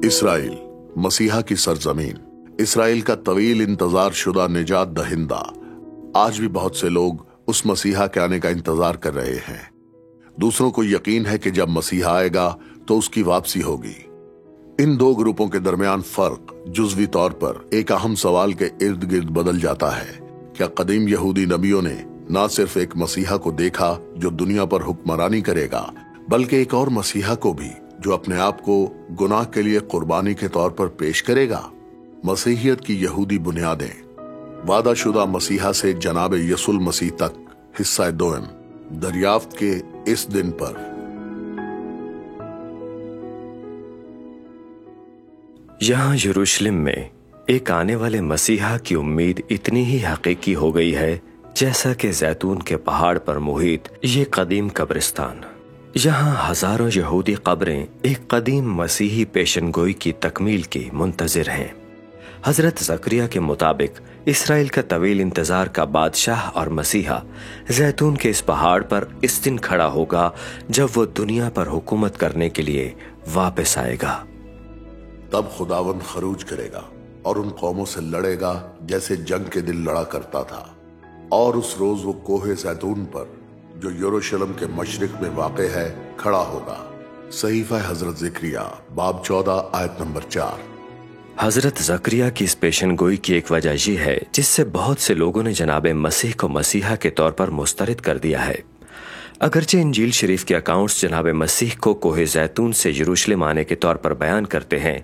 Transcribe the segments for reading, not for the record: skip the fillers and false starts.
اسرائیل مسیحا کی سرزمین، اسرائیل کا طویل انتظار شدہ نجات دہندہ۔ آج بھی بہت سے لوگ اس مسیحا کے آنے کا انتظار کر رہے ہیں۔ دوسروں کو یقین ہے کہ جب مسیحا آئے گا تو اس کی واپسی ہوگی۔ ان دو گروپوں کے درمیان فرق جزوی طور پر ایک اہم سوال کے ارد گرد بدل جاتا ہے۔ کیا قدیم یہودی نبیوں نے نہ صرف ایک مسیحا کو دیکھا جو دنیا پر حکمرانی کرے گا، بلکہ ایک اور مسیحا کو بھی جو اپنے آپ کو گناہ کے لیے قربانی کے طور پر پیش کرے گا؟ مسیحیت کی یہودی بنیادیں، وعدہ شدہ مسیحا سے جناب یسوع المسیح تک، حصہ دوم، دریافت کے اس دن پر۔ یہاں یروشلم میں ایک آنے والے مسیحا کی امید اتنی ہی حقیقی ہو گئی ہے جیسا کہ زیتون کے پہاڑ پر محیط یہ قدیم قبرستان۔ یہاں ہزاروں یہودی قبریں ایک قدیم مسیحی پیشن گوئی کی تکمیل کی منتظر ہیں۔ حضرت زکریا کے مطابق اسرائیل کا طویل انتظار کا بادشاہ اور مسیحا زیتون کے اس پہاڑ پر اس دن کھڑا ہوگا جب وہ دنیا پر حکومت کرنے کے لیے واپس آئے گا۔ تب خداوند خروج کرے گا اور ان قوموں سے لڑے گا جیسے جنگ کے دن لڑا کرتا تھا، اور اس روز وہ کوہ زیتون پر جو یروشلم کے مشرق میں واقع ہے کھڑا ہوگا۔ صحیفہ حضرت زکریا باب 14 آیت نمبر 4۔ حضرت زکریا کی اس پیشن گوئی کی ایک وجہ یہ ہے جس سے بہت سے لوگوں نے جناب مسیح کو مسیحا کے طور پر مسترد کر دیا ہے۔ اگرچہ انجیل شریف کے اکاؤنٹس جناب مسیح کو کوہ زیتون سے یروشلم آنے کے طور پر بیان کرتے ہیں،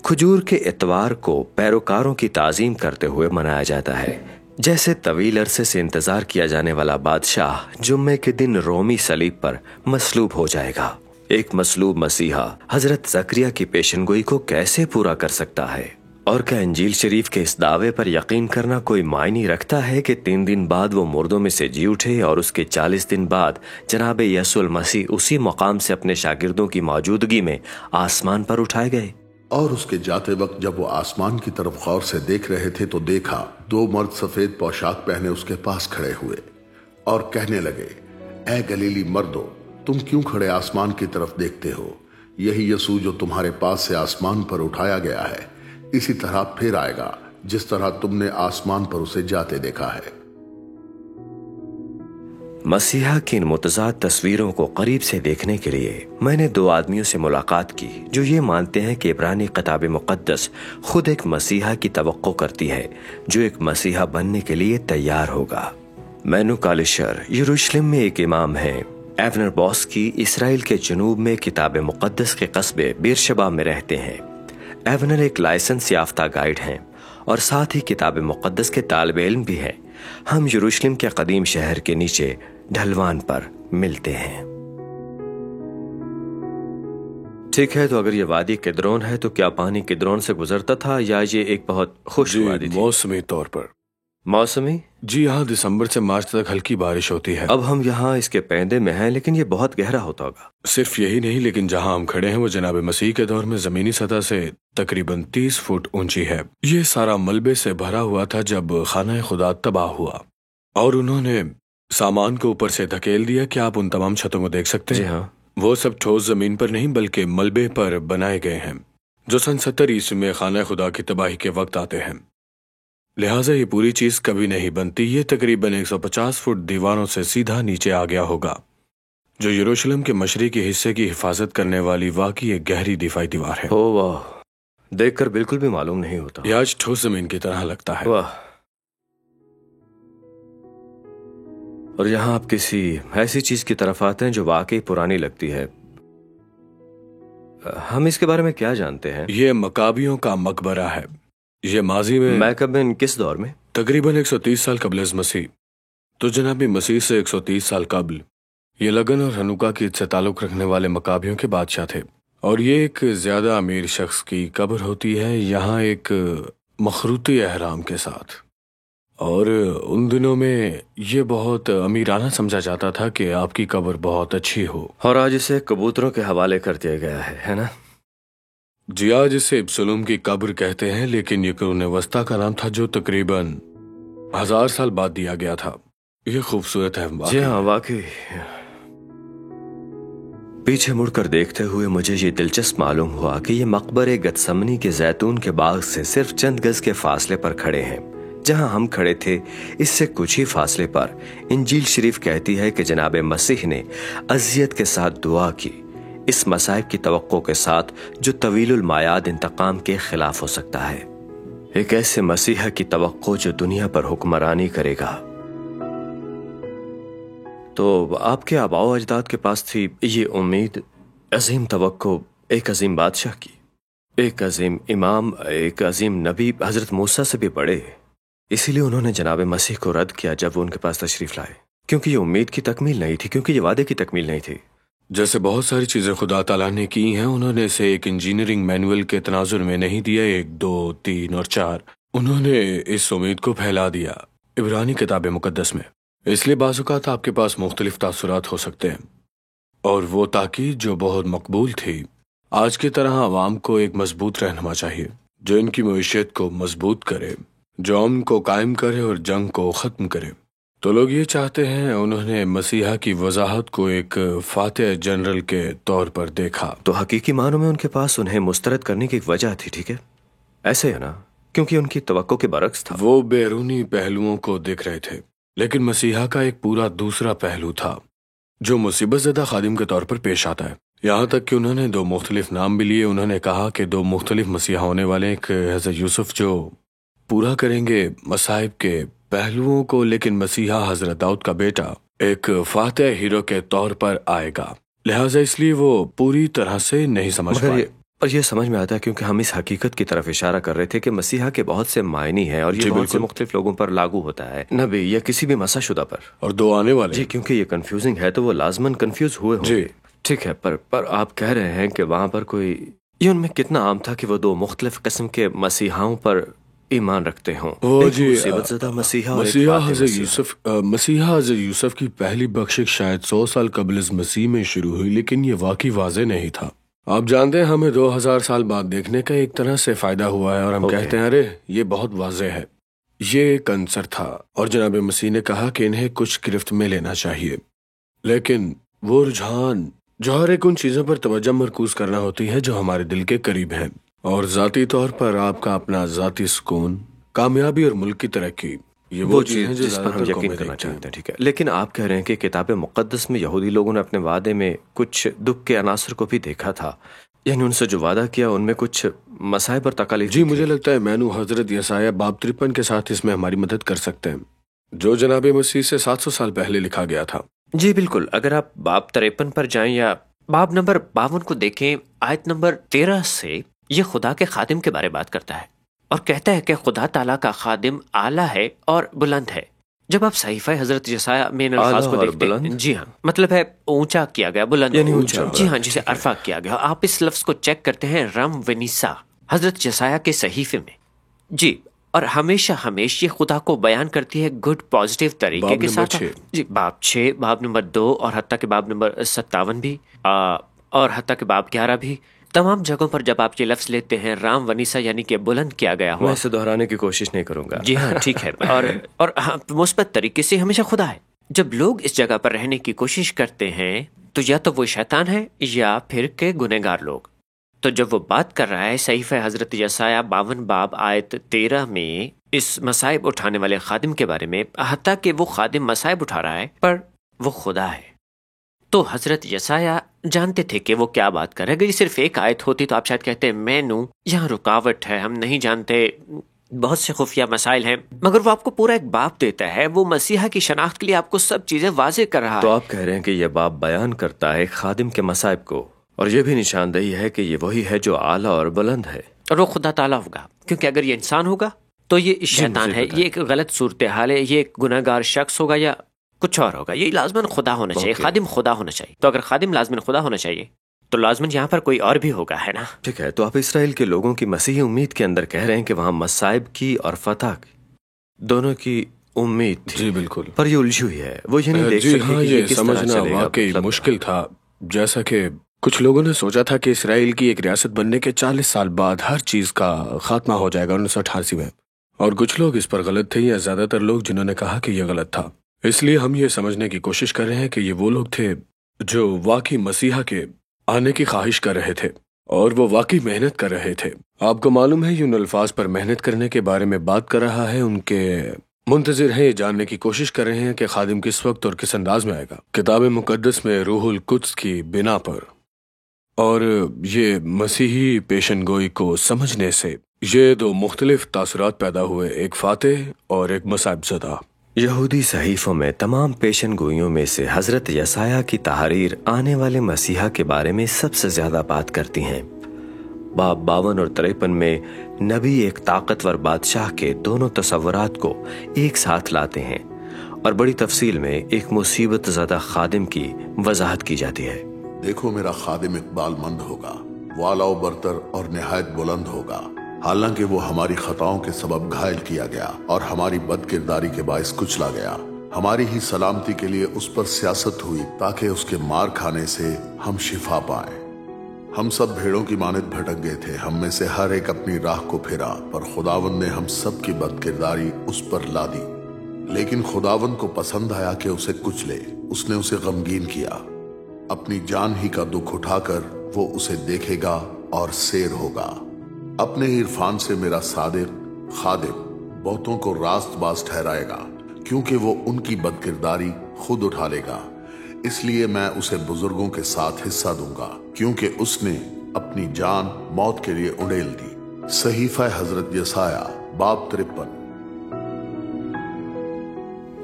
کھجور کے اتوار کو پیروکاروں کی تعظیم کرتے ہوئے منایا جاتا ہے، جیسے طویل عرصے سے انتظار کیا جانے والا بادشاہ جمعے کے دن رومی صلیب پر مصلوب ہو جائے گا۔ ایک مصلوب مسیحا حضرت زکریا کی پیشن گوئی کو کیسے پورا کر سکتا ہے؟ اور کیا انجیل شریف کے اس دعوے پر یقین کرنا کوئی معنی رکھتا ہے کہ 3 دن بعد وہ مردوں میں سے جی اٹھے اور اس کے 40 دن بعد جناب یسوع المسیح اسی مقام سے اپنے شاگردوں کی موجودگی میں آسمان پر اٹھائے گئے؟ اور اس کے جاتے وقت جب وہ آسمان کی طرف غور سے دیکھ رہے تھے تو دیکھا 2 مرد سفید پوشاک پہنے اس کے پاس کھڑے ہوئے اور کہنے لگے، اے گلیلی مردو، تم کیوں کھڑے آسمان کی طرف دیکھتے ہو؟ یہی یسوع جو تمہارے پاس سے آسمان پر اٹھایا گیا ہے، اسی طرح پھر آئے گا جس طرح تم نے آسمان پر اسے جاتے دیکھا ہے۔ مسیحا کی ان متضاد تصویروں کو قریب سے دیکھنے کے لیے میں نے 2 آدمیوں سے ملاقات کی جو یہ مانتے ہیں کہ عبرانی کتاب مقدس خود ایک مسیحا کی توقع کرتی ہے جو ایک مسیحا بننے کے لیے تیار ہوگا۔ مینو کالشر یروشلم میں ایک امام ہیں۔ ایونر بوسکی اسرائیل کے جنوب میں کتاب مقدس کے قصبے بیرشبا میں رہتے ہیں۔ ایونر ایک لائسنس یافتہ گائیڈ ہیں اور ساتھ ہی کتاب مقدس کے طالب علم بھی ہیں۔ ہم یروشلم کے قدیم شہر کے نیچے ڈھلوان پر ملتے ہیں۔ ٹھیک ہے، تو اگر یہ وادی کدرون ہے تو کیا پانی کدرون سے گزرتا تھا یا یہ ایک بہت خشک وادی تھی؟ موسمی طور پر موسمی؟ جی ہاں، دسمبر سے مارچ تک ہلکی بارش ہوتی ہے۔ اب ہم یہاں اس کے پیندے میں ہیں لیکن یہ بہت گہرا ہوتا ہوگا۔ صرف یہی نہیں، لیکن جہاں ہم کھڑے ہیں وہ جناب مسیح کے دور میں زمینی سطح سے تقریباً 30 فٹ اونچی ہے۔ یہ سارا ملبے سے بھرا ہوا تھا جب خانہ خدا تباہ ہوا اور انہوں نے سامان کو اوپر سے دھکیل دیا۔ کیا آپ ان تمام چھتوں کو دیکھ سکتے ہیں؟ جی ہاں۔ وہ سب ٹھوس زمین پر نہیں بلکہ ملبے پر بنائے گئے ہیں جو سن 70 عیسوی میں خانہ خدا کی تباہی کے وقت آتے ہیں۔ لہٰذا یہ پوری چیز کبھی نہیں بنتی۔ یہ تقریباً 150 فٹ دیواروں سے سیدھا نیچے آ گیا ہوگا، جو یروشلم کے مشرقی حصے کی حفاظت کرنے والی واقعی ایک گہری دفاعی دیوار ہے۔ او واہ، دیکھ کر بالکل بھی معلوم نہیں ہوتا۔ یہ آج ٹھوس زمین کی طرح لگتا ہے۔ واہ، اور یہاں آپ کسی ایسی چیز کی طرف آتے ہیں جو واقعی پرانی لگتی ہے۔ ہم اس کے بارے میں کیا جانتے ہیں؟ یہ مکابیوں کا مقبرہ ہے۔ یہ ماضی میں میکبین کس دور میں؟ تقریباً 130 سال قبل از مسیح، تو جناب مسیح سے 130 سال قبل یہ لگن اور ہنوکا کی سے تعلق رکھنے والے مکابیوں کے بادشاہ تھے، اور یہ ایک زیادہ امیر شخص کی قبر ہوتی ہے یہاں ایک مخروطی احرام کے ساتھ، اور ان دنوں میں یہ بہت امیرانہ سمجھا جاتا تھا کہ آپ کی قبر بہت اچھی ہو، اور آج اسے کبوتروں کے حوالے کر دیا گیا ہے نا؟ جی آج اسے ابسلوم کی قبر کہتے ہیں، لیکن یہ قرون وسطیٰ کا نام تھا جو تقریباً 1000 سال بعد دیا گیا تھا۔ یہ خوبصورت ہے جی ہاں، واقعی پیچھے مڑ کر دیکھتے ہوئے مجھے یہ دلچسپ معلوم ہوا کہ یہ مقبرے گتسمنی کے زیتون کے باغ سے صرف چند گز کے فاصلے پر کھڑے ہیں۔ جہاں ہم کھڑے تھے اس سے کچھ ہی فاصلے پر انجیل شریف کہتی ہے کہ جناب مسیح نے اذیت کے ساتھ دعا کی، اس مصائب کی توقع کے ساتھ جو طویل المعاد انتقام کے خلاف ہو سکتا ہے، ایک ایسے مسیح کی توقع جو دنیا پر حکمرانی کرے گا۔ تو آپ کے آباء و اجداد کے پاس تھی یہ امید، عظیم توقع ایک عظیم بادشاہ کی، ایک عظیم امام، ایک عظیم نبی، حضرت موسیٰ سے بھی بڑے۔ اسی لیے انہوں نے جناب مسیح کو رد کیا جب وہ ان کے پاس تشریف لائے، کیونکہ یہ امید کی تکمیل نہیں تھی، کیونکہ یہ وعدے کی تکمیل نہیں تھی۔ جیسے بہت ساری چیزیں خدا تعالیٰ نے کی ہیں، انہوں نے اسے ایک انجینئرنگ مینول کے تناظر میں نہیں دیا، 1 2 3 اور 4، انہوں نے اس امید کو پھیلا دیا عبرانی کتاب مقدس میں۔ اس لیے بعض اوقات آپ کے پاس مختلف تاثرات ہو سکتے ہیں، اور وہ تاکید جو بہت مقبول تھی، آج کی طرح عوام کو ایک مضبوط رہنما چاہیے جو ان کی معیشت کو مضبوط کرے، جو امن کو قائم کرے اور جنگ کو ختم کرے۔ تو لوگ یہ چاہتے ہیں، انہوں نے مسیحا کی وضاحت کو ایک فاتح جنرل کے طور پر دیکھا۔ تو حقیقی معنوں میں ان کے پاس انہیں مسترد کرنے کی ایک وجہ تھی، ٹھیک ہے؟ ایسے ہے نا، کیونکہ ان کی توقع کے برعکس تھا۔ وہ بیرونی پہلوؤں کو دیکھ رہے تھے، لیکن مسیحا کا ایک پورا دوسرا پہلو تھا جو مصیبت زدہ خادم کے طور پر پیش آتا ہے۔ یہاں تک کہ انہوں نے 2 مختلف نام بھی لیے۔ انہوں نے کہا کہ 2 مختلف مسیحا ہونے والے، ایک حضرت یوسف جو پورا کریں گے مصائب کے پہلوؤں کو، لیکن مسیحا حضرت داؤد کا بیٹا ایک فاتح ہیرو کے طور پر آئے گا، لہٰذا اس لیے وہ پوری طرح سے نہیں سمجھ پائے۔ اور یہ سمجھ میں آتا ہے کیونکہ ہم اس حقیقت کی طرف اشارہ کر رہے تھے کہ مسیحا کے بہت سے معنی ہیں اور یہ بہت سے مختلف لوگوں پر لاگو ہوتا ہے، نبی یا کسی بھی مسح شدہ پر، اور 2 آنے والے۔ جی، کیونکہ یہ کنفیوزنگ ہے تو وہ لازماً کنفیوز ہوئے ہوں گے۔ ٹھیک ہے، پر آپ کہہ رہے ہیں کہ وہاں پر کوئی، یہ ان میں کتنا عام تھا کہ وہ 2 مختلف قسم کے مسیحاؤں پر ایمان رکھتے ہوں؟ وہ جی، مصیبت زدہ مسیحا اور مسیحا حضرت یوسف کی پہلی بخشش شاید 100 سال قبل از مسیح میں شروع ہوئی، لیکن یہ واقعی واضح نہیں تھا۔ آپ جانتے ہیں ہمیں 2000 سال بعد دیکھنے کا ایک طرح سے فائدہ ہوا ہے، اور ہم کہتے ہیں ارے یہ بہت واضح ہے۔ یہ ایک عنصر تھا، اور جناب مسیح نے کہا کہ انہیں کچھ گرفت میں لینا چاہیے، لیکن وہ رجحان جو ہر ایک ان چیزوں پر توجہ مرکوز کرنا ہوتی ہے جو ہمارے دل کے قریب ہیں، اور ذاتی طور پر آپ کا اپنا ذاتی سکون، کامیابی اور ملک کی ترقی، یہ وہ چیز ہے جس پر ہم یقین کرنا چاہتے ہیں۔ ٹھیک ہے، لیکن آپ کہہ رہے ہیں کہ کتاب مقدس میں یہودی لوگوں نے اپنے وعدے میں کچھ دکھ کے عناصر کو بھی دیکھا تھا، یعنی ان سے جو وعدہ کیا ان میں کچھ مصائب اور تکالیف۔ جی، مجھے لگتا ہے مینو حضرت یسایہ باب 53 کے ساتھ اس میں ہماری مدد کر سکتے ہیں، جو جناب مسیح سے 700 سال پہلے لکھا گیا تھا۔ جی بالکل، اگر آپ باب 53 پر جائیں یا باب نمبر 52 کو دیکھیں، آیت نمبر 13 سے یہ خدا کے خادم کے بارے بات کرتا ہے اور کہتا ہے کہ خدا تعالیٰ کا خادم اعلیٰ ہے اور بلند ہے۔ جب آپ صحیفہ حضرت یسایہ میں الفاظ کو دیکھتے ہیں، جی ہاں، مطلب ہے اونچا کیا گیا، بلند یعنی اونچا، جی ہاں، جسے عرفہ کیا گیا۔ آپ اس لفظ کو چیک کرتے ہیں رم ونیسا حضرت یسایہ کے صحیفے میں، جی، اور ہمیشہ یہ خدا کو بیان کرتی ہے گڈ پازیٹیو طریقے کے ساتھ۔ جی، باب 6، باب نمبر 2 اور حتیٰ کہ باب نمبر 57 بھی، اور حتیٰ کہ باب 11 بھی، تمام جگہوں پر جب آپ یہ لفظ لیتے ہیں رام ونیسا یعنی کہ بلند کیا گیا ہوا، میں اسے دہرانے کی کوشش نہیں کروں گا۔ جی ہاں، ٹھیک ہے، اور مثبت طریقے سے ہمیشہ خدا ہے۔ جب لوگ اس جگہ پر رہنے کی کوشش کرتے ہیں تو یا تو وہ شیطان ہے یا پھر کہ گنہگار لوگ۔ تو جب وہ بات کر رہا ہے صحیفہ حضرت یسایہ 52 باب آیت 13 میں اس مصائب اٹھانے والے خادم کے بارے میں، حتیٰ کہ وہ خادم مصائب اٹھا رہا ہے پر وہ خدا ہے، تو حضرت یسایہ جانتے تھے کہ وہ کیا بات کر رہے۔ اگر یہ صرف ایک آیت ہوتی تو آپ شاید کہتے ہیں مینو یہاں رکاوٹ ہے، ہم نہیں جانتے، بہت سے خفیہ مسائل ہیں، مگر وہ آپ کو پورا ایک باب دیتا ہے، وہ مسیحا کی شناخت کے لیے آپ کو سب چیزیں واضح کر رہا ہے۔ تو آپ کہہ رہے ہیں کہ یہ باب بیان کرتا ہے خادم کے مصائب کو، اور یہ بھی نشاندہی ہے کہ یہ وہی ہے جو اعلیٰ اور بلند ہے، اور وہ خدا تعالیٰ ہوگا، کیونکہ اگر یہ انسان ہوگا تو یہ شیطان ہے، یہ ایک غلط صورتحال ہے، یہ ایک گناہگار شخص ہوگا یا کچھ اور ہوگا، یہ لازماً خدا ہونا چاہیے، خادم خدا ہونا چاہیے۔ تو اگر خادم لازماً خدا ہونا چاہیے تو لازماً یہاں پر کوئی اور بھی ہوگا، ہے نا؟ ٹھیک ہے، تو آپ اسرائیل کے لوگوں کی مسیحی امید کے اندر کہہ رہے ہیں کہ وہاں مصائب کی اور فتح کی دونوں کی امید تھی۔ جی بالکل، پر یہ الجھی ہوئی ہے، وہ یہ نہیں دیکھ جی سکتے ہاں، کہ یہ کس طرح سمجھنا چلے گا۔ واقعی مشکل تھا، جیسا کہ کچھ لوگوں نے سوچا تھا کہ اسرائیل کی ایک ریاست بننے کے 40 سال بعد ہر چیز کا خاتمہ ہو جائے گا 1988 میں، اور کچھ لوگ اس پر غلط تھے، یا زیادہ تر لوگ جنہوں نے کہا کہ یہ غلط تھا۔ اس لیے ہم یہ سمجھنے کی کوشش کر رہے ہیں کہ یہ وہ لوگ تھے جو واقعی مسیحا کے آنے کی خواہش کر رہے تھے اور وہ واقعی محنت کر رہے تھے۔ آپ کو معلوم ہے یہ ان الفاظ پر محنت کرنے کے بارے میں بات کر رہا ہے، ان کے منتظر ہیں، یہ جاننے کی کوشش کر رہے ہیں کہ خادم کس وقت اور کس انداز میں آئے گا۔ کتاب مقدس میں روح القدس کی بنا پر اور یہ مسیحی پیشن گوئی کو سمجھنے سے یہ دو مختلف تاثرات پیدا ہوئے، ایک فاتح اور ایک مصائب زدہ۔ یہودی صحیفوں میں تمام پیشن گوئیوں میں سے حضرت یسایہ کی تحریر آنے والے مسیحا کے بارے میں سب سے زیادہ بات کرتی ہیں۔ باب 52 اور 53 میں نبی ایک طاقتور بادشاہ کے دونوں تصورات کو ایک ساتھ لاتے ہیں اور بڑی تفصیل میں ایک مصیبت زدہ خادم کی وضاحت کی جاتی ہے۔ دیکھو میرا خادم اقبال مند ہوگا، والا و برتر اور نہایت بلند ہوگا، حالانکہ وہ ہماری خطاؤں کے سبب گھائل کیا گیا اور ہماری بد کرداری کے باعث کچلا گیا۔ ہماری ہی سلامتی کے لیے اس پر سیاست ہوئی تاکہ اس کے مار کھانے سے ہم شفا پائیں۔ ہم سب بھیڑوں کی مانند بھٹک گئے تھے، ہم میں سے ہر ایک اپنی راہ کو پھرا، پر خداوند نے ہم سب کی بد کرداری اس پر لا دی۔ لیکن خداوند کو پسند آیا کہ اسے کچلے، اس نے اسے غمگین کیا۔ اپنی جان ہی کا دکھ اٹھا کر وہ اسے دیکھے گا اور سیر ہوگا۔ اپنے عرفان سے میرا صادق خادم بہتوں کو راست باز ٹھہرائے گا، کیونکہ وہ ان کی بد کرداری خود اٹھا لے گا۔ اس لیے میں اسے بزرگوں کے ساتھ حصہ دوں گا، کیونکہ اس نے اپنی جان موت کے لیے اڑیل دی۔ صحیفہ حضرت یسایہ باب 53۔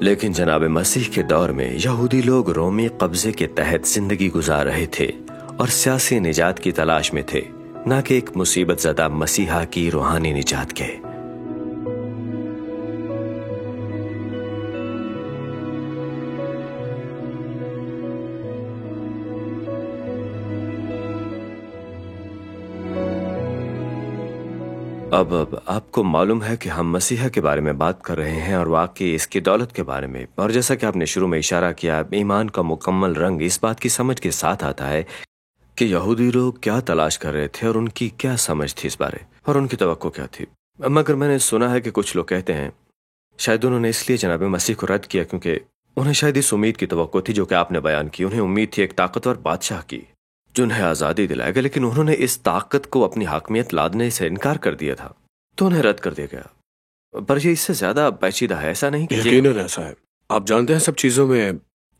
لیکن جناب مسیح کے دور میں یہودی لوگ رومی قبضے کے تحت زندگی گزار رہے تھے اور سیاسی نجات کی تلاش میں تھے، نہ کہ ایک مصیبت زدہ مسیحا کی روحانی نجات کے۔ اب آپ کو معلوم ہے کہ ہم مسیحا کے بارے میں بات کر رہے ہیں اور واقعی اس کی دولت کے بارے میں، اور جیسا کہ آپ نے شروع میں اشارہ کیا، ایمان کا مکمل رنگ اس بات کی سمجھ کے ساتھ آتا ہے کہ یہودی لوگ کیا تلاش کر رہے تھے اور ان کی کیا سمجھ تھی اس بارے، اور ان کی توقع کیا تھی۔ مگر میں نے سنا ہے کہ کچھ لوگ کہتے ہیں شاید انہوں نے اس لیے جناب مسیح کو رد کیا کیونکہ انہیں شاید اس امید کی توقع تھی جو کہ آپ نے بیان کی۔ انہیں امید تھی ایک طاقتور بادشاہ کی جو انہیں آزادی دلائے گا، لیکن انہوں نے اس طاقت کو اپنی حاکمیت لادنے سے انکار کر دیا تھا تو انہیں رد کر دیا گیا۔ پر یہ اس سے زیادہ پیچیدہ ہے، ایسا نہیں کہ یقیناً ایسا ہے۔ آپ جانتے ہیں سب چیزوں میں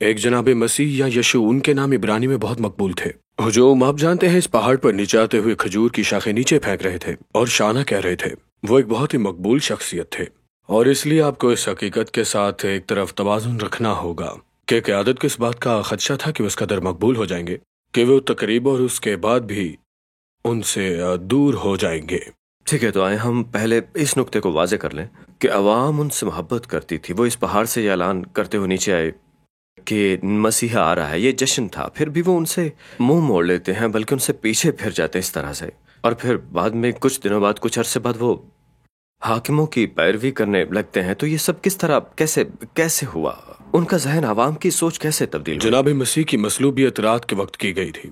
ایک جناب مسیح یا یشوع، ان کے نام عبرانی میں بہت مقبول تھے۔ ہجوم، آپ جانتے ہیں، اس پہاڑ پر نیچے آتے ہوئے کھجور کی شاخیں نیچے پھینک رہے تھے اور شانہ کہہ رہے تھے۔ وہ ایک بہت ہی مقبول شخصیت تھے، اور اس لیے آپ کو اس حقیقت کے ساتھ ایک طرف توازن رکھنا ہوگا کہ قیادت کو اس بات کا خدشہ تھا کہ اس قدر مقبول ہو جائیں گے کہ وہ تقریب اور اس کے بعد بھی ان سے دور ہو جائیں گے۔ ٹھیک ہے، تو آئیں ہم پہلے اس نقطے کو واضح کر لیں کہ عوام ان سے محبت کرتی تھی۔ وہ اس پہاڑ سے یہ اعلان کرتے ہوئے نیچے آئے کہ مسیحا آ رہا ہے، یہ جشن تھا، پھر بھی وہ ان سے منہ موڑ لیتے ہیں، بلکہ ان سے پیچھے پھر جاتے ہیں اس طرح سے، اور پھر بعد میں کچھ دنوں بعد، کچھ عرصے بعد وہ حاکموں کی پیروی کرنے لگتے ہیں۔ تو یہ سب کس طرح کیسے ہوا؟ ان کا ذہن عوام کی سوچ کیسے تبدیل ہوئی؟ جناب مسیح کی مصلوبیت رات کے وقت کی گئی تھی،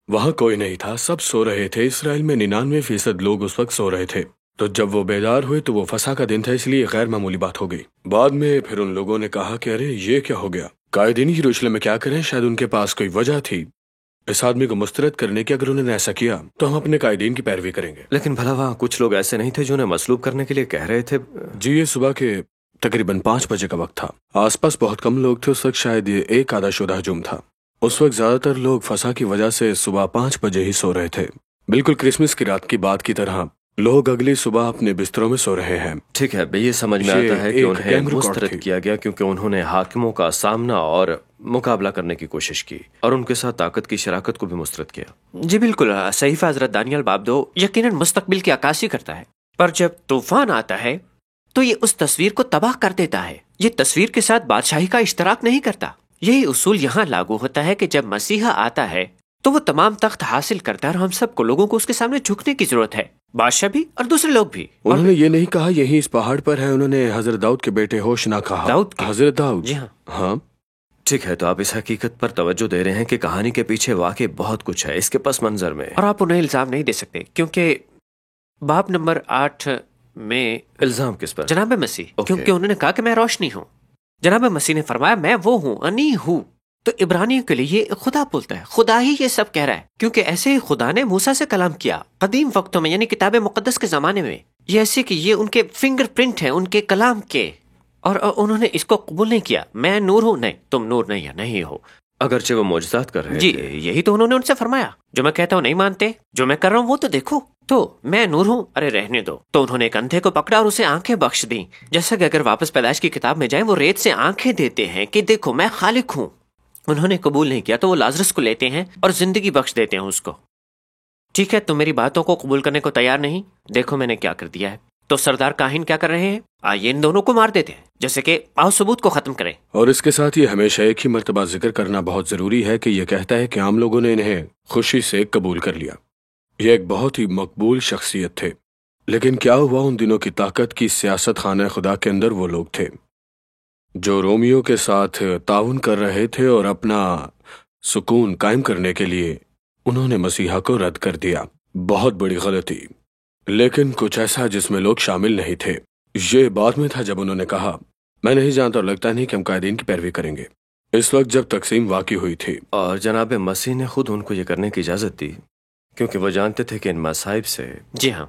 وہاں کوئی نہیں تھا، سب سو رہے تھے۔ اسرائیل میں 99% لوگ اس وقت سو رہے تھے، تو جب وہ بیدار ہوئے تو وہ فسح کا دن تھا، اس لیے غیر معمولی بات ہو گئی۔ بعد میں پھر ان لوگوں نے کہا کہ ارے یہ کیا ہو گیا، قائدین یروشلم میں کیا کریں؟ شاید ان کے پاس کوئی وجہ تھی اس آدمی کو مسترد کرنے کی۔ اگر انہوں نے ایسا کیا تو ہم اپنے قائدین کی پیروی کریں گے۔ لیکن بھلا وہاں کچھ لوگ ایسے نہیں تھے جو انہیں مصلوب کرنے کے لیے کہہ رہے تھے؟ جی، یہ صبح کے تقریباً 5 بجے کا وقت تھا، آس پاس بہت کم لوگ تھے۔ اس وقت شاید یہ ایک آدھا شدہ ہجوم تھا۔ اس وقت زیادہ تر لوگ فسح کی وجہ سے صبح 5 بجے ہی سو رہے تھے، بالکل کرسمس کی رات کی بات کی طرح لوگ اگلی صبح اپنے بستروں میں سو رہے ہیں۔ ٹھیک ہے، یہ سمجھ میں آتا ہے کہ انہیں مسترد کیا گیا کیونکہ انہوں نے حاکموں کا سامنا اور مقابلہ کرنے کی کوشش کی اور ان کے ساتھ طاقت کی شراکت کو بھی مسترد کیا۔ جی بالکل، صحیفہ حضرت دانیال باب 2 یقیناً مستقبل کی عکاسی کرتا ہے، پر جب طوفان آتا ہے تو یہ اس تصویر کو تباہ کر دیتا ہے، یہ تصویر کے ساتھ بادشاہی کا اشتراک نہیں کرتا۔ یہی اصول یہاں لاگو ہوتا ہے کہ جب مسیحا آتا ہے تو وہ تمام تخت حاصل کرتا ہے، اور ہم سب کو لوگوں کو اس کے سامنے جھکنے کی ضرورت ہے، بادشاہ بھی اور دوسرے لوگ بھی۔ انہوں نے یہ نہیں کہا یہی اس پہاڑ پر ہے، انہوں نے حضرت داؤد کے بیٹے ہوشنا کہا۔ داؤد کے؟ حضرت داؤد، جی ہاں۔ ہاں ٹھیک ہے، تو آپ اس حقیقت پر توجہ دے رہے ہیں کہ کہانی کے پیچھے واقعی بہت کچھ ہے اس کے پس منظر میں، اور آپ انہیں الزام نہیں دے سکتے کیونکہ باب نمبر 8 میں الزام کس پر؟ جناب مسیح، کیونکہ انہوں نے کہا کہ میں روشنی ہوں۔ جناب مسیح نے فرمایا میں وہ ہوں، انی ہوں، تو عبرانیوں کے لیے یہ خدا بولتا ہے، خدا ہی یہ سب کہہ رہا ہے، کیونکہ ایسے ہی خدا نے موسیٰ سے کلام کیا قدیم وقتوں میں، یعنی کتاب مقدس کے زمانے میں. یہ ایسے کہ یہ ان کے فنگر پرنٹ ہیں ان کے کلام کے، اور انہوں نے اس کو قبول نہیں کیا. میں نور ہوں، نہیں تم نور نہیں ہو. اگرچہ وہ معجزات کر رہے جی تھے. یہی تو انہوں نے ان سے فرمایا، جو میں کہتا ہوں نہیں مانتے، جو میں کر رہا ہوں وہ تو دیکھو. تو میں نور ہوں، ارے رہنے دو. تو انہوں نے ایک اندھے کو پکڑا اور اسے آنکھیں بخش دیں. جیسا کہ اگر واپس پیدائش کی کتاب میں جائیں وہ ریت سے آنکھیں دیتے ہیں کہ دیکھو میں خالق ہوں. انہوں نے قبول نہیں کیا تو وہ لازرس کو لیتے ہیں اور زندگی بخش دیتے ہیں اس کو. ٹھیک ہے تم میری باتوں کو قبول کرنے کو تیار نہیں، دیکھو میں نے کیا کر دیا ہے. تو سردار کاہن کیا کر رہے ہیں؟ آئیے ان دونوں کو مار دیتے ہیں، جیسے کہ آؤ ثبوت کو ختم کریں. اور اس کے ساتھ یہ ہمیشہ ایک ہی مرتبہ ذکر کرنا بہت ضروری ہے کہ یہ کہتا ہے کہ عام لوگوں نے انہیں خوشی سے قبول کر لیا. یہ ایک بہت ہی مقبول شخصیت تھے. لیکن کیا ہوا ان دنوں کی طاقت کی سیاست خانہ خدا کے اندر وہ لوگ تھے جو رومیوں کے ساتھ تعاون کر رہے تھے، اور اپنا سکون قائم کرنے کے لیے انہوں نے مسیحا کو رد کر دیا. بہت بڑی غلطی، لیکن کچھ ایسا جس میں لوگ شامل نہیں تھے. یہ بعد میں تھا جب انہوں نے کہا میں نہیں جانتا اور لگتا نہیں کہ ہم قائدین کی پیروی کریں گے. اس وقت جب تقسیم واقع ہوئی تھی، اور جناب مسیح نے خود ان کو یہ کرنے کی اجازت دی، کیونکہ وہ جانتے تھے کہ ان مصائب سے جی ہاں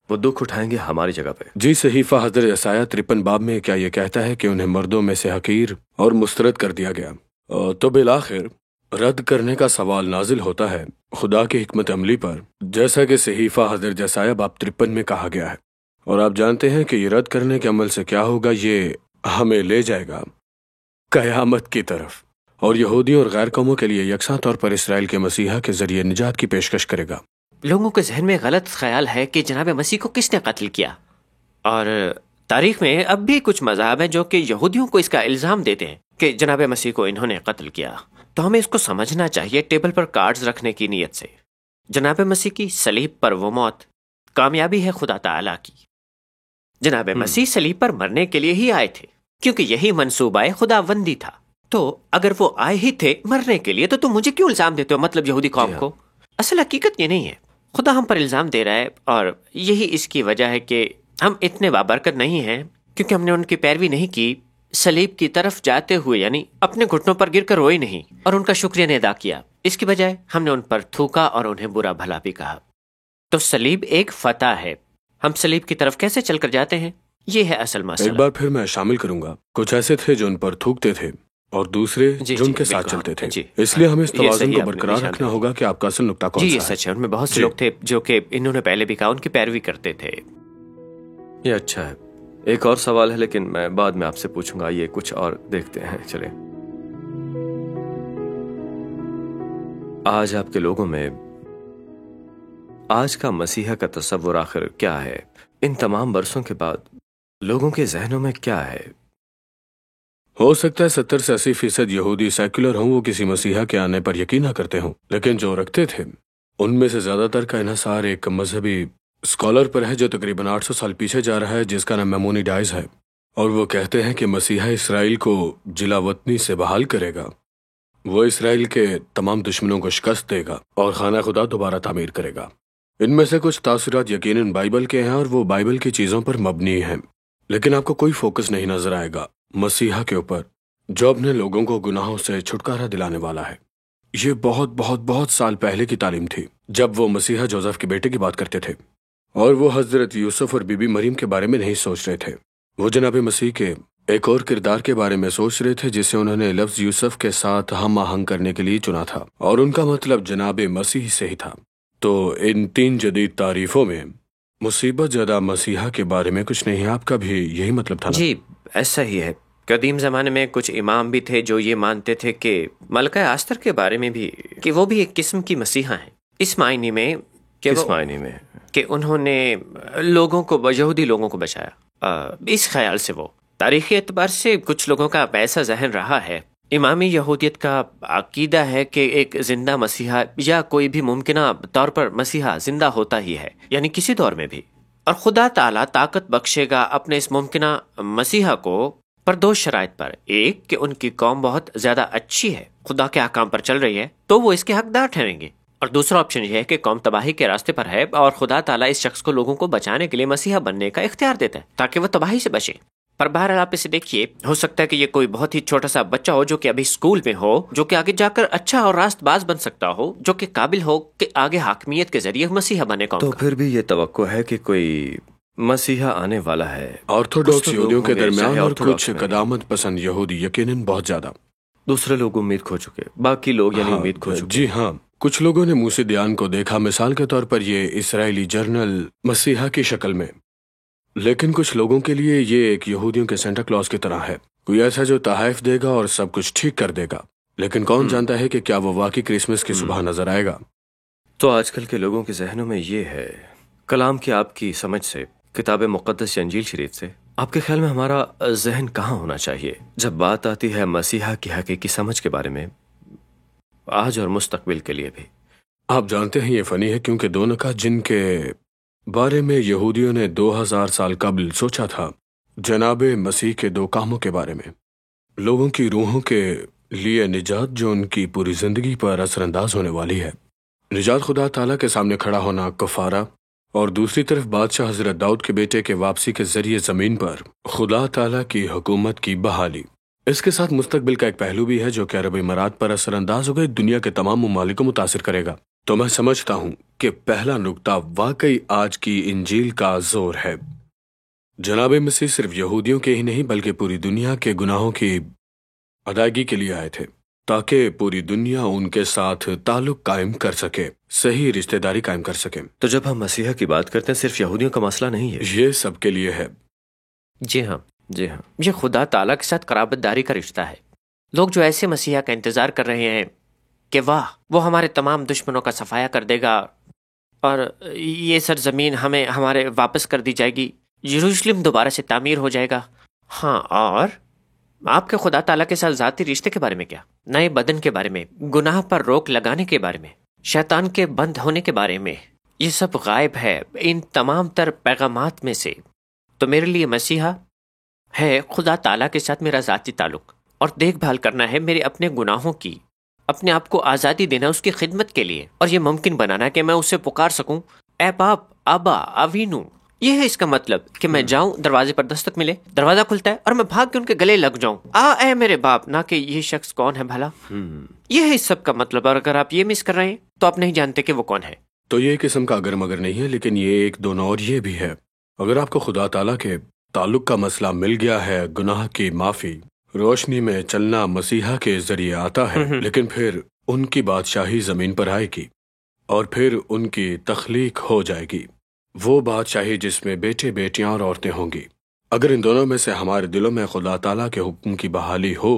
وہ دکھ اٹھائیں گے ہماری جگہ پہ. جی صحیفہ حضرت یسایہ 53 باب میں کیا یہ کہتا ہے کہ انہیں مردوں میں سے حقیر اور مسترد کر دیا گیا. تو بالآخر رد کرنے کا سوال نازل ہوتا ہے خدا کی حکمت عملی پر، جیسا کہ صحیفہ حضرت یسایہ باب 53 میں کہا گیا ہے. اور آپ جانتے ہیں کہ یہ رد کرنے کے عمل سے کیا ہوگا؟ یہ ہمیں لے جائے گا قیامت کی طرف، اور یہودیوں اور غیر قوموں کے لیے یکساں طور پر اسرائیل کے مسیحا کے ذریعے نجات کی پیشکش کرے گا. لوگوں کے ذہن میں غلط خیال ہے کہ جناب مسیح کو کس نے قتل کیا، اور تاریخ میں اب بھی کچھ مذاہب ہیں جو کہ یہودیوں کو اس کا الزام دیتے ہیں کہ جناب مسیح کو انہوں نے قتل کیا. تو ہمیں اس کو سمجھنا چاہیے ٹیبل پر کارڈز رکھنے کی نیت سے. جناب مسیح کی صلیب پر وہ موت کامیابی ہے خدا تعالیٰ کی. جناب مسیح صلیب پر مرنے کے لیے ہی آئے تھے، کیونکہ یہی منصوبہ خداوندی تھا. تو اگر وہ آئے ہی تھے مرنے کے لیے تو تم مجھے کیوں الزام دیتے ہو، مطلب یہودی قوم کو؟ اصل حقیقت یہ نہیں ہے، خدا ہم پر الزام دے رہا ہے، اور یہی اس کی وجہ ہے کہ ہم اتنے بابرکت نہیں ہیں کیونکہ ہم نے ان کی پیروی نہیں کی. صلیب کی طرف جاتے ہوئے یعنی اپنے گھٹنوں پر گر کر روئے نہیں اور ان کا شکریہ نے ادا کیا. اس کی بجائے ہم نے ان پر تھوکا اور انہیں برا بھلا بھی کہا. تو صلیب ایک فتح ہے. ہم صلیب کی طرف کیسے چل کر جاتے ہیں، یہ ہے اصل مسئلہ. ایک بار پھر میں شامل کروں گا، کچھ ایسے تھے جو ان پر تھوکتے تھے اور دوسرے جو ان کے ساتھ چلتے تھے. اس لیے ہمیں اس توازن کو برقرار رکھنا ہوگا کہ آپ کا اصل نقطہ کون سا ہے. جی یہ سچ ہے، ان میں بہت سے لوگ تھے جو کہ انہوں نے پہلے بھی کہا ان کی پیروی کرتے تھے. یہ اچھا ہے. ایک اور سوال ہے لیکن میں بعد میں آپ سے پوچھوں گا. یہ کچھ اور دیکھتے ہیں. چلیں، آج آپ کے لوگوں میں آج کا مسیحا کا تصور آخر کیا ہے؟ ان تمام برسوں کے بعد لوگوں کے ذہنوں میں کیا ہے؟ ہو سکتا ہے 70 سے 80% یہودی سیکولر ہوں، وہ کسی مسیحا کے آنے پر یقین نہ کرتے ہوں، لیکن جو رکھتے تھے ان میں سے زیادہ تر کا انحصار ایک مذہبی اسکالر پر ہے جو تقریباً 800 سال پیچھے جا رہا ہے، جس کا نام میمونیڈائز ہے. اور وہ کہتے ہیں کہ مسیحا اسرائیل کو جلا وطنی سے بحال کرے گا، وہ اسرائیل کے تمام دشمنوں کو شکست دے گا اور خانہ خدا دوبارہ تعمیر کرے گا. ان میں سے کچھ تاثرات یقیناً بائبل کے ہیں اور وہ بائبل کی چیزوں پر مبنی ہیں، لیکن آپ کو کوئی فوکس نہیں نظر آئے گا مسیحا کے اوپر جو اپنے لوگوں کو گناہوں سے چھٹکارا دلانے والا ہے. یہ بہت بہت بہت سال پہلے کی تعلیم تھی جب وہ مسیحا جوزف کے بیٹے کی بات کرتے تھے، اور وہ حضرت یوسف اور بی بی مریم کے بارے میں نہیں سوچ رہے تھے. وہ جناب مسیح کے ایک اور کردار کے بارے میں سوچ رہے تھے جسے انہوں نے لفظ یوسف کے ساتھ ہم آہنگ کرنے کے لیے چنا تھا، اور ان کا مطلب جناب مسیح سے ہی تھا. تو ان 3 جدید تعریفوں میں مصیبت زدہ مسیحا کے بارے میں کچھ نہیں. آپ کا بھی یہی مطلب تھا نا؟ جی ایسا ہی ہے. قدیم زمانے میں کچھ امام بھی تھے جو یہ مانتے تھے کہ ملکہ آستر کے بارے میں بھی کہ وہ بھی ایک قسم کی مسیحا ہیں، اس معنی میں کہ کس معنی میں؟ کہ انہوں نے لوگوں کو یہودی لوگوں کو بچایا. اس خیال سے وہ تاریخی اعتبار سے کچھ لوگوں کا ایسا ذہن رہا ہے. امامی یہودیت کا عقیدہ ہے کہ ایک زندہ مسیحا یا کوئی بھی ممکنہ طور پر مسیحا زندہ ہوتا ہی ہے، یعنی کسی دور میں بھی، اور خدا تعالیٰ طاقت بخشے گا اپنے اس ممکنہ مسیحا کو پر 2 شرائط پر. ایک کہ ان کی قوم بہت زیادہ اچھی ہے، خدا کے احکام پر چل رہی ہے تو وہ اس کے حقدار ٹھہریں گے، اور دوسرا آپشن یہ ہے کہ قوم تباہی کے راستے پر ہے اور خدا تعالیٰ اس شخص کو لوگوں کو بچانے کے لیے مسیحا بننے کا اختیار دیتا ہے تاکہ وہ تباہی سے بچے. پر بہرحال آپ اسے دیکھیے، ہو سکتا ہے کہ یہ کوئی بہت ہی چھوٹا سا بچہ ہو جو کہ ابھی اسکول میں ہو، جو کہ آگے جا کر اچھا اور راست باز بن سکتا ہو، جو کہ قابل ہو کہ آگے حاکمیت کے ذریعے مسیحا بنے قوم تو کا۔ پھر بھی یہ توقع ہے کہ کوئی مسیحا آنے والا ہے۔ آرتھوڈاکس کچھ تو یہودیوں لوگ کے ہوں گے، درمیان چاہے اور آرتھوڈاکس کچھ میں۔ قدامت پسند یہودی یقیناً بہت زیادہ۔ دوسرے لوگ امید کھو چکے، باقی لوگ یعنی امید کھو چکے۔ جی ہاں، کچھ لوگوں نے موسی دیان کو دیکھا، مثال کے طور پر یہ اسرائیلی جرنل مسیحا کی شکل میں، لیکن کچھ لوگوں کے لیے یہ ایک یہودیوں کے سینٹا کلاus کی طرح ہے، کوئی ایسا جو تحائف دے گا اور سب کچھ ٹھیک کر دے گا، لیکن کون جانتا ہے کہ کیا وہ واقعی کرسمس کی صبح نظر آئے گا۔ تو آج کل کے لوگوں کے ذہنوں میں یہ ہے، کلام کی آپ کی سمجھ سے، کتاب مقدس یا انجیل شریف سے، آپ کے خیال میں ہمارا ذہن کہاں ہونا چاہیے جب بات آتی ہے مسیحا کی حقیقی سمجھ کے بارے میں، آج اور مستقبل کے لیے بھی؟ آپ جانتے ہیں یہ فنی ہے کیونکہ دو نکات جن کے بارے میں یہودیوں نے 2000 سال قبل سوچا تھا، جناب مسیح کے دو کاموں کے بارے میں، لوگوں کی روحوں کے لیے نجات جو ان کی پوری زندگی پر اثر انداز ہونے والی ہے، نجات خدا تعالیٰ کے سامنے کھڑا ہونا کفارہ، اور دوسری طرف بادشاہ حضرت داؤد کے بیٹے کے واپسی کے ذریعے زمین پر خدا تعالیٰ کی حکومت کی بحالی۔ اس کے ساتھ مستقبل کا ایک پہلو بھی ہے جو کہ عرب امارات پر اثر انداز ہو گئے دنیا کے تمام ممالک کو متاثر کرے گا۔ تو میں سمجھتا ہوں کہ پہلا نکتہ واقعی آج کی انجیل کا زور ہے۔ جناب مسیح صرف یہودیوں کے ہی نہیں بلکہ پوری دنیا کے گناہوں کی ادائیگی کے لیے آئے تھے، تاکہ پوری دنیا ان کے ساتھ تعلق قائم کر سکے، صحیح رشتہ داری قائم کر سکے۔ تو جب ہم مسیحا کی بات کرتے ہیں صرف یہودیوں کا مسئلہ نہیں ہے؟ یہ سب کے لیے ہے۔ جی ہاں، جی ہاں۔ یہ خدا تعالیٰ کے ساتھ قرابت داری کا رشتہ ہے۔ لوگ جو ایسے مسیحا کا انتظار کر رہے ہیں کہ واہ وہ ہمارے تمام دشمنوں کا صفایا کر دے گا اور یہ سرزمین ہمیں ہمارے واپس کر دی جائے گی، یروشلم دوبارہ سے تعمیر ہو جائے گا۔ ہاں، اور آپ کے خدا تعالیٰ کے ساتھ ذاتی رشتے کے بارے میں کیا؟ نئے بدن کے بارے میں، گناہ پر روک لگانے کے بارے میں، شیطان کے بند ہونے کے بارے میں، یہ سب غائب ہے ان تمام تر پیغامات میں سے۔ تو میرے لیے مسیحا ہے خدا تعالیٰ کے ساتھ میرا ذاتی تعلق، اور دیکھ بھال کرنا ہے میرے اپنے گناہوں کی، اپنے آپ کو آزادی دینا اس کی خدمت کے لیے، اور یہ ممکن بنانا کہ میں اسے پکار سکوں، اے باپ، آبا، آوینو۔ یہ ہے اس کا مطلب کہ میں جاؤں، دروازے پر دستک ملے، دروازہ کھلتا ہے اور میں بھاگ کے ان کے گلے لگ جاؤں، اے میرے باپ، نہ کہ یہ شخص کون ہے بھلا۔ یہ ہے اس سب کا مطلب، اور اگر آپ یہ مس کر رہے ہیں تو آپ نہیں جانتے کہ وہ کون ہے۔ تو یہ قسم کا اگر مگر نہیں ہے، لیکن یہ ایک دونوں اور یہ بھی ہے۔ اگر آپ کو خدا تعالیٰ کے تعلق کا مسئلہ مل گیا ہے، گناہ کی معافی، روشنی میں چلنا مسیحا کے ذریعے آتا ہے، لیکن پھر ان کی بادشاہی زمین پر آئے گی، اور پھر ان کی تخلیق ہو جائے گی، وہ بادشاہی جس میں بیٹے، بیٹیاں اور عورتیں ہوں گی۔ اگر ان دونوں میں سے ہمارے دلوں میں خدا تعالیٰ کے حکم کی بحالی ہو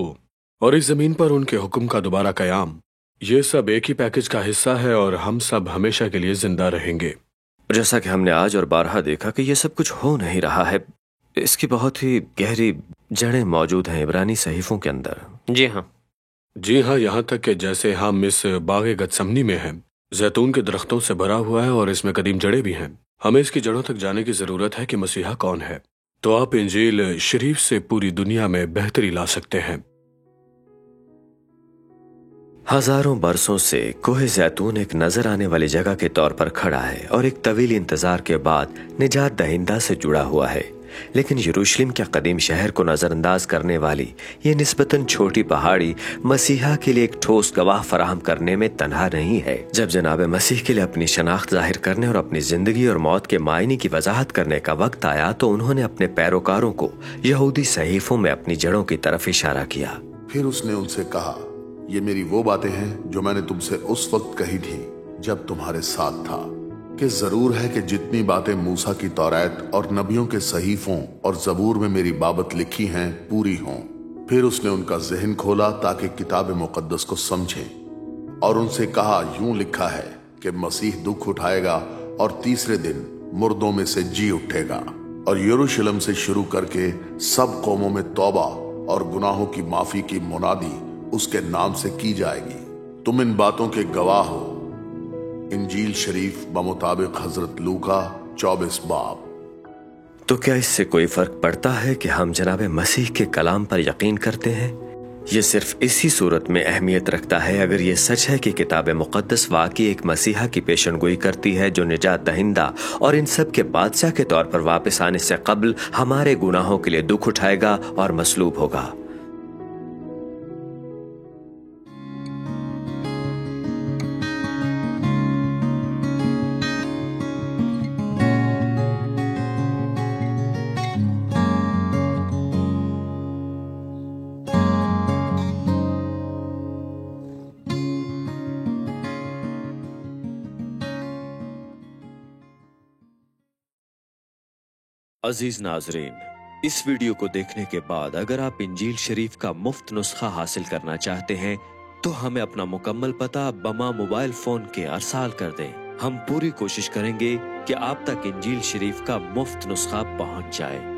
اور اس زمین پر ان کے حکم کا دوبارہ قیام، یہ سب ایک ہی پیکج کا حصہ ہے اور ہم سب ہمیشہ کے لیے زندہ رہیں گے۔ جیسا کہ ہم نے آج اور بارہا دیکھا کہ یہ سب کچھ ہو نہیں رہا ہے، اس کی بہت ہی گہری جڑیں موجود ہیں عبرانی صحیفوں کے اندر۔ جی ہاں، جی ہاں، یہاں تک کہ جیسے ہم اس باغ گتسمنی میں ہیں، زیتون کے درختوں سے بھرا ہوا ہے اور اس میں قدیم جڑیں بھی ہیں، ہمیں اس کی جڑوں تک جانے کی ضرورت ہے کہ مسیحا کون ہے۔ تو آپ انجیل شریف سے پوری دنیا میں بہتری لا سکتے ہیں۔ ہزاروں برسوں سے کوہ زیتون ایک نظر آنے والی جگہ کے طور پر کھڑا ہے اور ایک طویل انتظار کے بعد نجات دہندہ سے جڑا ہوا ہے، لیکن یروشلم کے قدیم شہر کو نظر انداز کرنے والی یہ نسبتاً چھوٹی پہاڑی مسیحا کے لیے ایک ٹھوس گواہ فراہم کرنے میں تنہا نہیں ہے۔ جب جناب مسیح کے لیے اپنی شناخت ظاہر کرنے اور اپنی زندگی اور موت کے معنی کی وضاحت کرنے کا وقت آیا تو انہوں نے اپنے پیروکاروں کو یہودی صحیفوں میں اپنی جڑوں کی طرف اشارہ کیا۔ پھر اس نے ان سے کہا، یہ میری وہ باتیں ہیں جو میں نے تم سے اس وقت کہی تھی جب تمہارے ساتھ تھا، کہ ضرور ہے کہ جتنی باتیں موسیٰ کی توریت اور نبیوں کے صحیفوں اور زبور میں میری بابت لکھی ہیں پوری ہوں۔ پھر اس نے ان کا ذہن کھولا تاکہ کتاب مقدس کو سمجھیں، اور ان سے کہا، یوں لکھا ہے کہ مسیح دکھ اٹھائے گا اور تیسرے دن مردوں میں سے جی اٹھے گا، اور یروشلم سے شروع کر کے سب قوموں میں توبہ اور گناہوں کی معافی کی منادی اس کے نام سے کی جائے گی۔ تم ان باتوں کے گواہ ہو۔ انجیل شریف بمطابق حضرت لوکا 24 باب۔ تو کیا اس سے کوئی فرق پڑتا ہے کہ ہم جناب مسیح کے کلام پر یقین کرتے ہیں یہ صرف اسی صورت میں اہمیت رکھتا ہے اگر یہ سچ ہے کہ کتاب مقدس واقعی ایک مسیحا کی پیشن گوئی کرتی ہے جو نجات دہندہ اور ان سب کے بادشاہ کے طور پر واپس آنے سے قبل ہمارے گناہوں کے لیے دکھ اٹھائے گا اور مصلوب ہوگا۔ عزیز ناظرین، اس ویڈیو کو دیکھنے کے بعد اگر آپ انجیل شریف کا مفت نسخہ حاصل کرنا چاہتے ہیں تو ہمیں اپنا مکمل پتہ بما موبائل فون کے ارسال کر دیں۔ ہم پوری کوشش کریں گے کہ آپ تک انجیل شریف کا مفت نسخہ پہنچ جائے۔